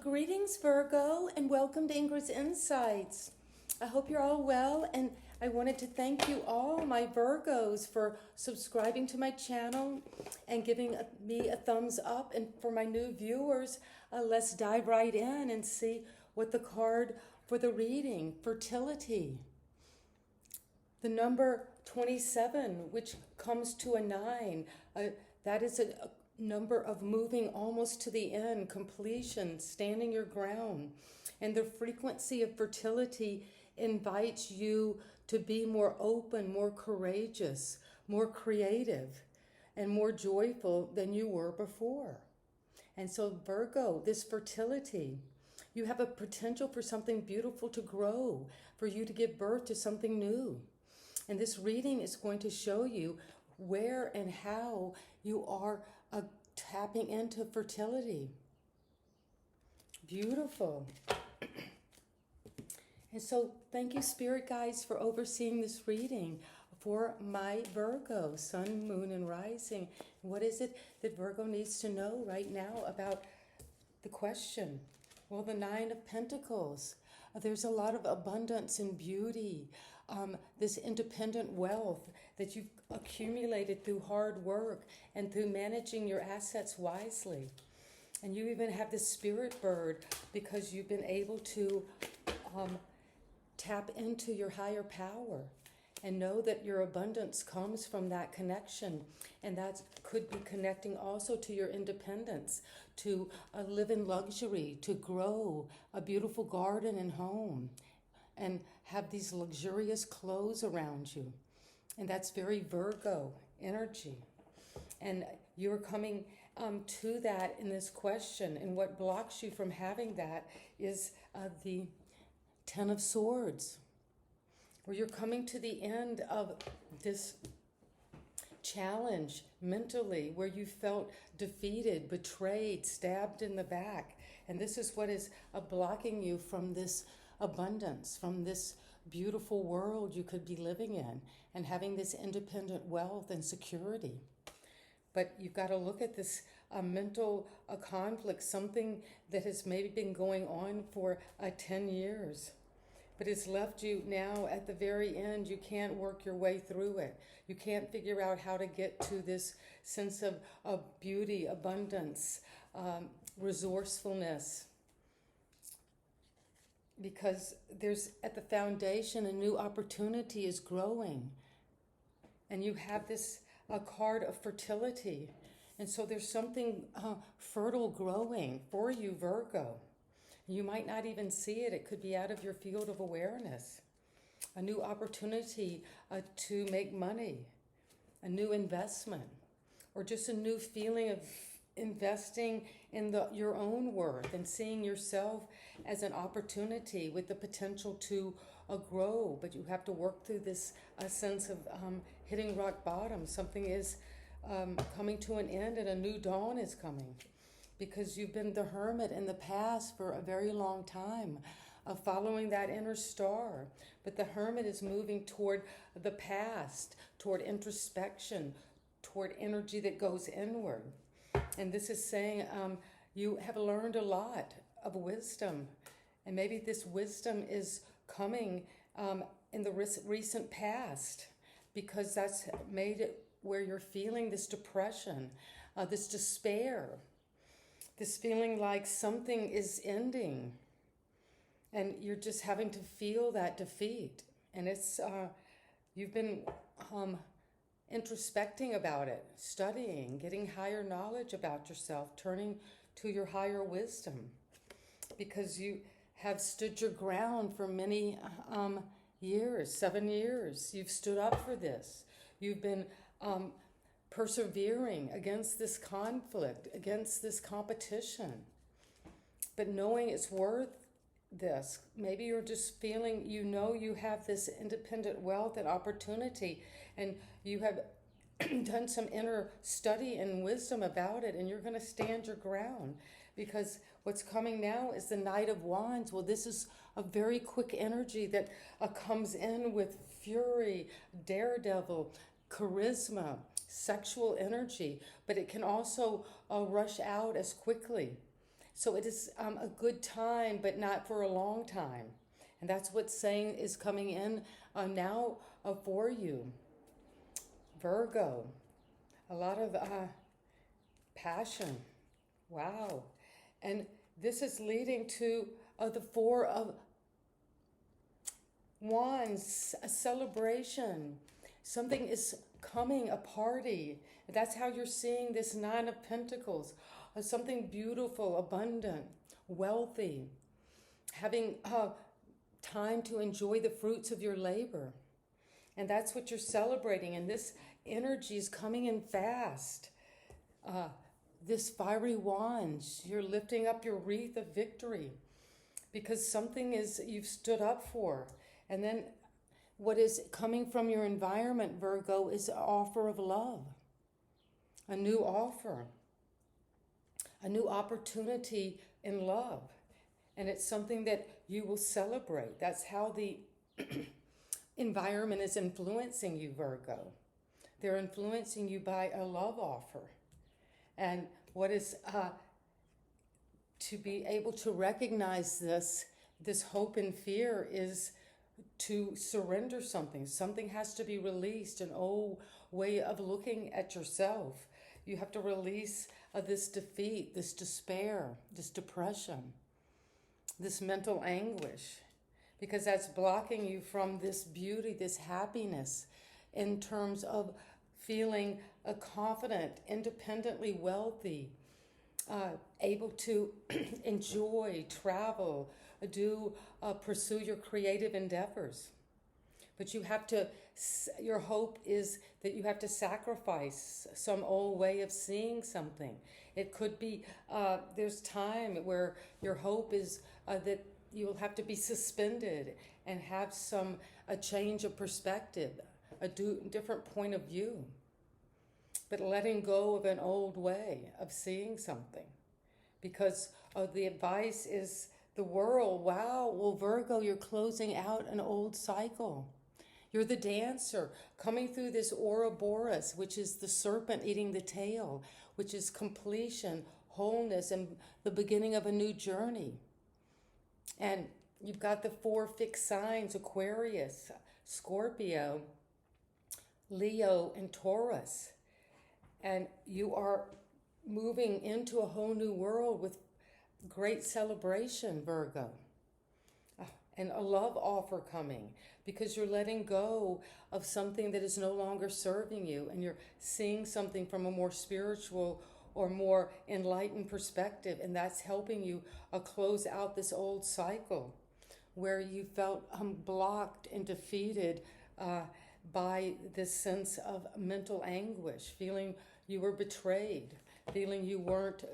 Greetings, Virgo, and welcome to Ingrid's Insights. I hope you're all well, and I wanted to thank you all, my Virgos, for subscribing to my channel and giving me a thumbs up. And for my new viewers, let's dive right in and see what the card for the reading, fertility. The number 27, which comes to a 9, that is a number of moving almost to the end, completion, standing your ground. And the frequency of fertility invites you to be more open, more courageous, more creative, and more joyful than you were before. And so, Virgo, this fertility, you have a potential for something beautiful to grow, for you to give birth to something new. And this reading is going to show you where and how you are tapping into fertility. Beautiful. And so thank you, Spirit Guides, for overseeing this reading for my Virgo, Sun, Moon, and Rising. What is it that Virgo needs to know right now about the question? Well, the 9 of Pentacles. There's a lot of abundance and beauty, this independent wealth that you've accumulated through hard work and through managing your assets wisely. And you even have this spirit bird because you've been able to tap into your higher power and know that your abundance comes from that connection. And that could be connecting also to your independence, to live in luxury, to grow a beautiful garden and home, and have these luxurious clothes around you. And that's very Virgo energy. And you're coming to that in this question. And what blocks you from having that is the 10 of Swords, where you're coming to the end of this challenge mentally, where you felt defeated, betrayed, stabbed in the back. And this is what is blocking you from this abundance, from this beautiful world you could be living in and having this independent wealth and security. But you've got to look at this mental conflict, something that has maybe been going on for 10 years. But it's left you now at the very end. You can't work your way through it. You can't figure out how to get to this sense of beauty, abundance, resourcefulness. Because there's at the foundation a new opportunity is growing. And you have this card of fertility. And so there's something fertile growing for you, Virgo. You might not even see it. It could be out of your field of awareness. A new opportunity to make money, a new investment, or just a new feeling of investing in your own worth and seeing yourself as an opportunity with the potential to grow. But you have to work through this sense of hitting rock bottom. Something is coming to an end and a new dawn is coming. Because you've been the hermit in the past for a very long time, following that inner star. But the hermit is moving toward the past, toward introspection, toward energy that goes inward. And this is saying you have learned a lot of wisdom. And maybe this wisdom is coming in the recent past, because that's made it where you're feeling this depression, this despair, this feeling like something is ending, and you're just having to feel that defeat. And it's you've been introspecting about it, studying, getting higher knowledge about yourself, turning to your higher wisdom, because you have stood your ground for many years, 7 years. You've stood up for this. You've been persevering against this conflict, against this competition, but knowing it's worth this. Maybe you're just feeling, you have this independent wealth and opportunity, and you have done some inner study and wisdom about it, and you're going to stand your ground, because what's coming now is the Knight of Wands. Well, this is a very quick energy that comes in with fury, daredevil, charisma, sexual energy, but it can also rush out as quickly. So it is a good time, but not for a long time. And that's what saying is coming in now for you. Virgo, a lot of passion. Wow. And this is leading to the Four of Wands, a celebration. Something is coming, a party. That's how you're seeing this Nine of Pentacles. Something beautiful, abundant, wealthy. Having time to enjoy the fruits of your labor. And that's what you're celebrating. And this energy is coming in fast. This fiery wand, you're lifting up your wreath of victory because something is you've stood up for. And then what is coming from your environment, Virgo, is an offer of love, a new offer, a new opportunity in love. And it's something that you will celebrate. That's how the environment is influencing you, Virgo. They're influencing you by a love offer. And what is to be able to recognize this hope and fear is to surrender something. Something has to be released, an old way of looking at yourself. You have to release this defeat, this despair, this depression, this mental anguish, because that's blocking you from this beauty, this happiness in terms of feeling confident, independently wealthy, able to enjoy, travel, pursue your creative endeavors. But you have to, your hope is that you have to sacrifice some old way of seeing something. It could be, there's time where your hope is that you will have to be suspended and have a change of perspective, a different point of view. But letting go of an old way of seeing something. Because the advice is the world, wow, well, Virgo, you're closing out an old cycle. You're the dancer coming through this Ouroboros, which is the serpent eating the tail, which is completion, wholeness, and the beginning of a new journey. And you've got the four fixed signs, Aquarius, Scorpio, Leo, and Taurus. And you are moving into a whole new world with great celebration, Virgo. And a love offer coming because you're letting go of something that is no longer serving you and you're seeing something from a more spiritual or more enlightened perspective, and that's helping you close out this old cycle where you felt blocked and defeated by this sense of mental anguish, feeling you were betrayed, feeling you weren't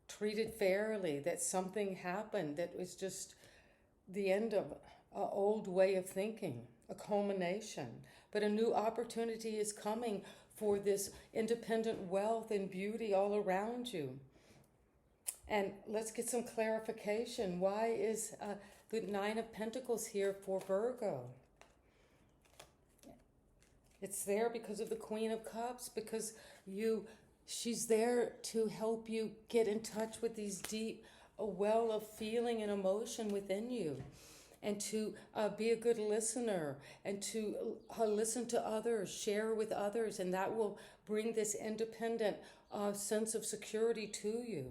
treated fairly, that something happened that was just the end of an old way of thinking, a culmination. But a new opportunity is coming for this independent wealth and beauty all around you. And let's get some clarification. Why is the Nine of Pentacles here for Virgo? It's there because of the Queen of Cups, because she's there to help you get in touch with these deep well of feeling and emotion within you, and to be a good listener, and to listen to others, share with others, and that will bring this independent sense of security to you.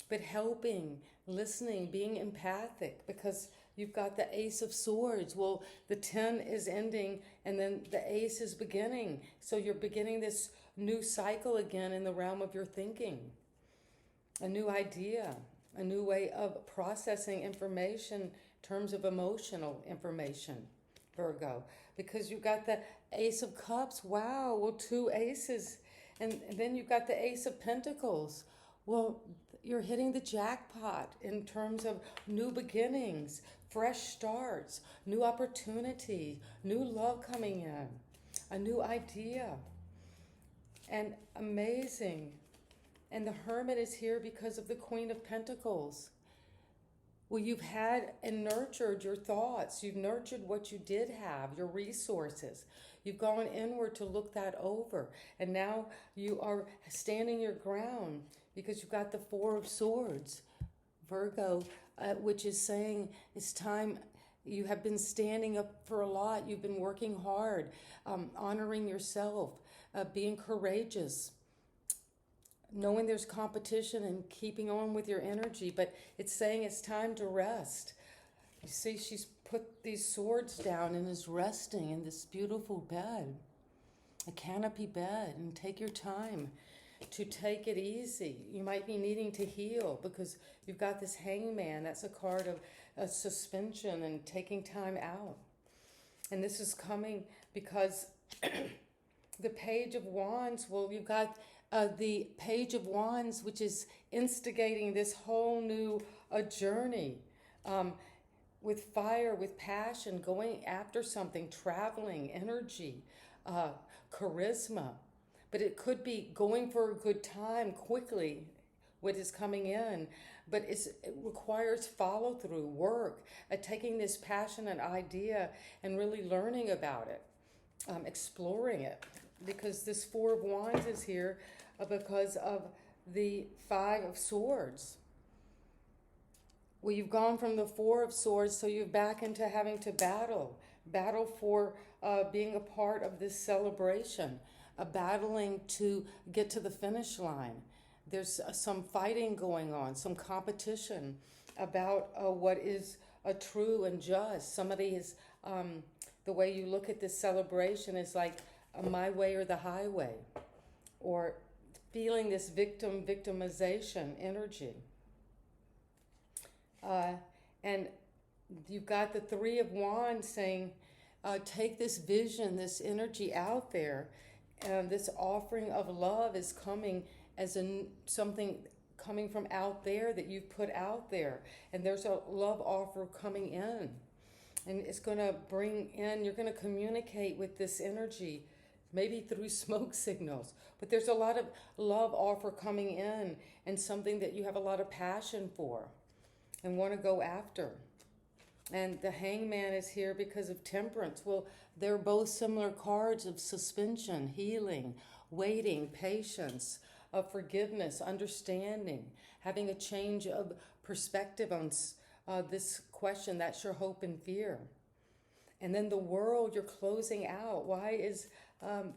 But helping, listening, being empathic, because you've got the Ace of Swords. Well, the 10 is ending, and then the Ace is beginning. So you're beginning this new cycle again in the realm of your thinking. A new idea, a new way of processing information in terms of emotional information, Virgo. Because you've got the Ace of Cups. Wow, well, 2 aces. And then you've got the Ace of Pentacles. Well, you're hitting the jackpot in terms of new beginnings, fresh starts, new opportunity, new love coming in, a new idea. And amazing. And the Hermit is here because of the Queen of Pentacles. Well, you've had and nurtured your thoughts. You've nurtured what you did have, your resources. You've gone inward to look that over. And now you are standing your ground. because you've got the Four of Swords, Virgo, which is saying it's time. You have been standing up for a lot. You've been working hard, honoring yourself, being courageous, knowing there's competition and keeping on with your energy. But it's saying it's time to rest. You see, she's put these swords down and is resting in this beautiful bed, a canopy bed, and take your time to take it easy. You might be needing to heal because you've got this hangman. That's a card of suspension and taking time out. And this is coming because the Page of Wands, well, you've got the Page of Wands, which is instigating this whole new journey with fire, with passion, going after something, traveling, energy, charisma. But it could be going for a good time quickly, what is coming in. But it requires follow through, work, taking this passionate idea and really learning about it, exploring it. Because this Four of Wands is here because of the Five of Swords. Well, you've gone from the Four of Swords, so you're back into having to battle for being a part of this celebration. Battling to get to the finish line. There's some fighting going on, some competition about what is true and just. Somebody is, the way you look at this celebration is like my way or the highway, or feeling this victimization energy. And you've got the Three of Wands saying, take this vision, this energy out there. This offering of love is coming as something coming from out there that you've put out there. And there's a love offer coming in. And it's going to bring in, you're going to communicate with this energy, maybe through smoke signals. But there's a lot of love offer coming in and something that you have a lot of passion for and want to go after. And the Hangman is here because of Temperance. Well, they're both similar cards of suspension, healing, waiting, patience, of forgiveness, understanding, having a change of perspective on this question. That's your hope and fear. And then the World, you're closing out. Why is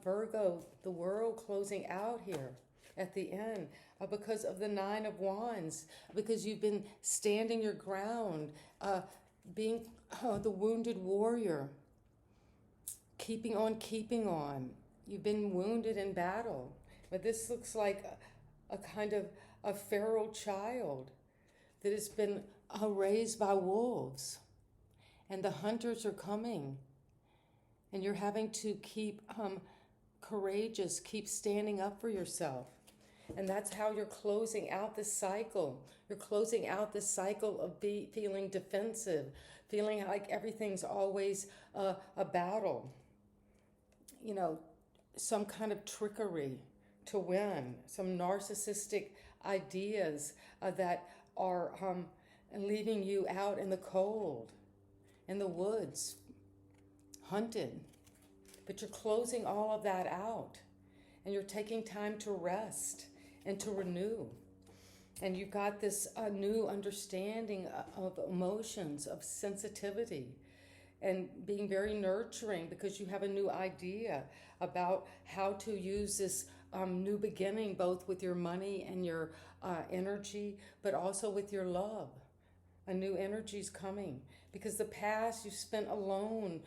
Virgo, the World, closing out here at the end? Because of the Nine of Wands, because you've been standing your ground, being the wounded warrior, keeping on. You've been wounded in battle. But this looks like a kind of a feral child that has been raised by wolves. And the hunters are coming. And you're having to keep courageous, keep standing up for yourself. And that's how you're closing out this cycle. You're closing out this cycle of feeling defensive, feeling like everything's always a battle. You know, some kind of trickery to win, some narcissistic ideas that are leaving you out in the cold, in the woods, hunted. But you're closing all of that out, and you're taking time to rest and to renew. And you've got this new understanding of emotions, of sensitivity, and being very nurturing because you have a new idea about how to use this new beginning, both with your money and your energy, but also with your love. A new energy is coming because the past you spent alone,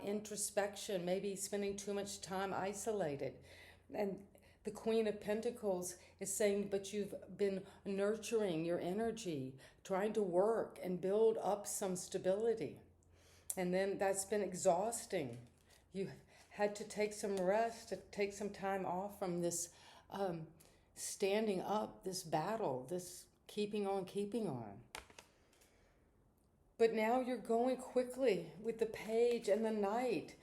introspection, maybe spending too much time isolated. And the Queen of Pentacles is saying, but you've been nurturing your energy, trying to work and build up some stability. And then that's been exhausting. You had to take some rest, to take some time off from this standing up, this battle, this keeping on. But now you're going quickly with the Page and the Knight,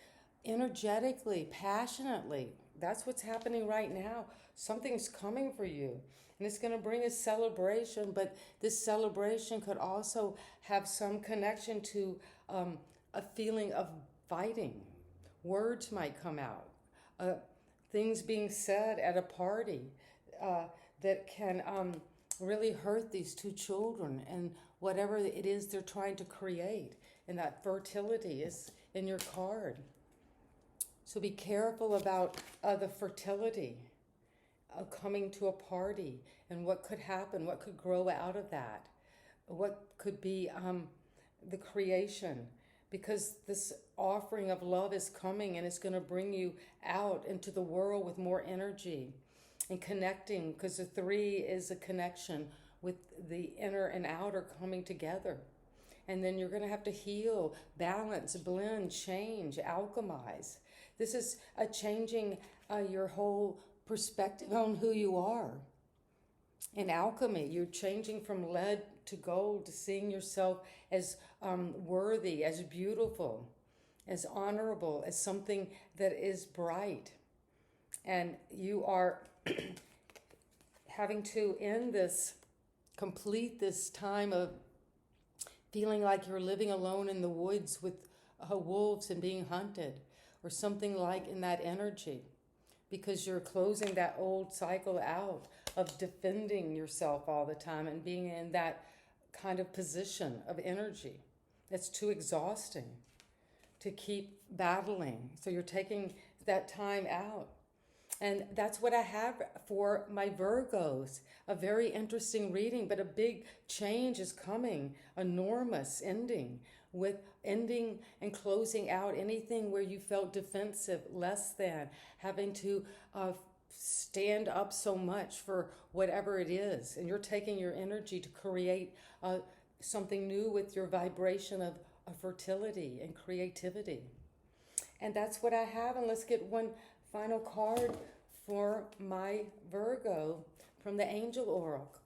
energetically, passionately. That's what's happening right now. Something's coming for you. And it's going to bring a celebration, but this celebration could also have some connection to a feeling of fighting. Words might come out. Things being said at a party that can really hurt these two children and whatever it is they're trying to create. And that fertility is in your card. So be careful about the fertility of coming to a party and what could happen, what could grow out of that, what could be the creation. Because this offering of love is coming and it's going to bring you out into the world with more energy and connecting, because the 3 is a connection with the inner and outer coming together. And then you're going to have to heal, balance, blend, change, alchemize. This is changing your whole perspective on who you are. In alchemy, you're changing from lead to gold, to seeing yourself as worthy, as beautiful, as honorable, as something that is bright. And you are having to end this, complete this time of feeling like you're living alone in the woods with wolves and being hunted, or something like in that energy, because you're closing that old cycle out of defending yourself all the time and being in that kind of position of energy. It's too exhausting to keep battling. So you're taking that time out. And that's what I have for my Virgos. A very interesting reading, but a big change is coming. Enormous ending, with ending and closing out anything where you felt defensive, less than, having to stand up so much for whatever it is. And you're taking your energy to create something new with your vibration of fertility and creativity. And that's what I have. And let's get one final card for my Virgo from the Angel Oracle.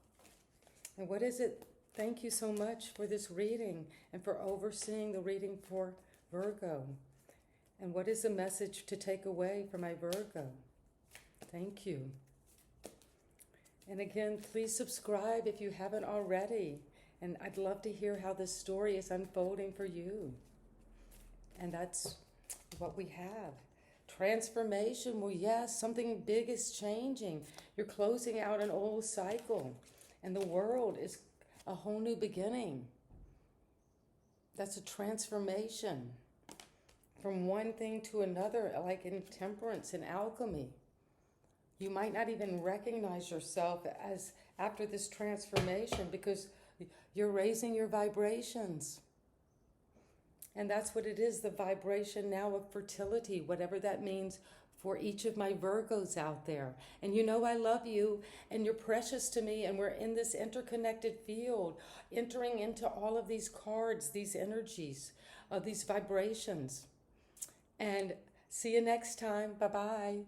And what is it? Thank you so much for this reading and for overseeing the reading for Virgo. And what is the message to take away for my Virgo? Thank you. And again, please subscribe if you haven't already. And I'd love to hear how this story is unfolding for you. And that's what we have. Transformation, well, yes, something big is changing. You're closing out an old cycle, and the world is a whole new beginning. That's a transformation from one thing to another, like in temperance and alchemy. You might not even recognize yourself as after this transformation, because you're raising your vibrations. And that's what it is, the vibration now of fertility, whatever that means for each of my Virgos out there. And you know I love you, and you're precious to me, and we're in this interconnected field, entering into all of these cards, these energies, these vibrations. And see you next time. Bye-bye.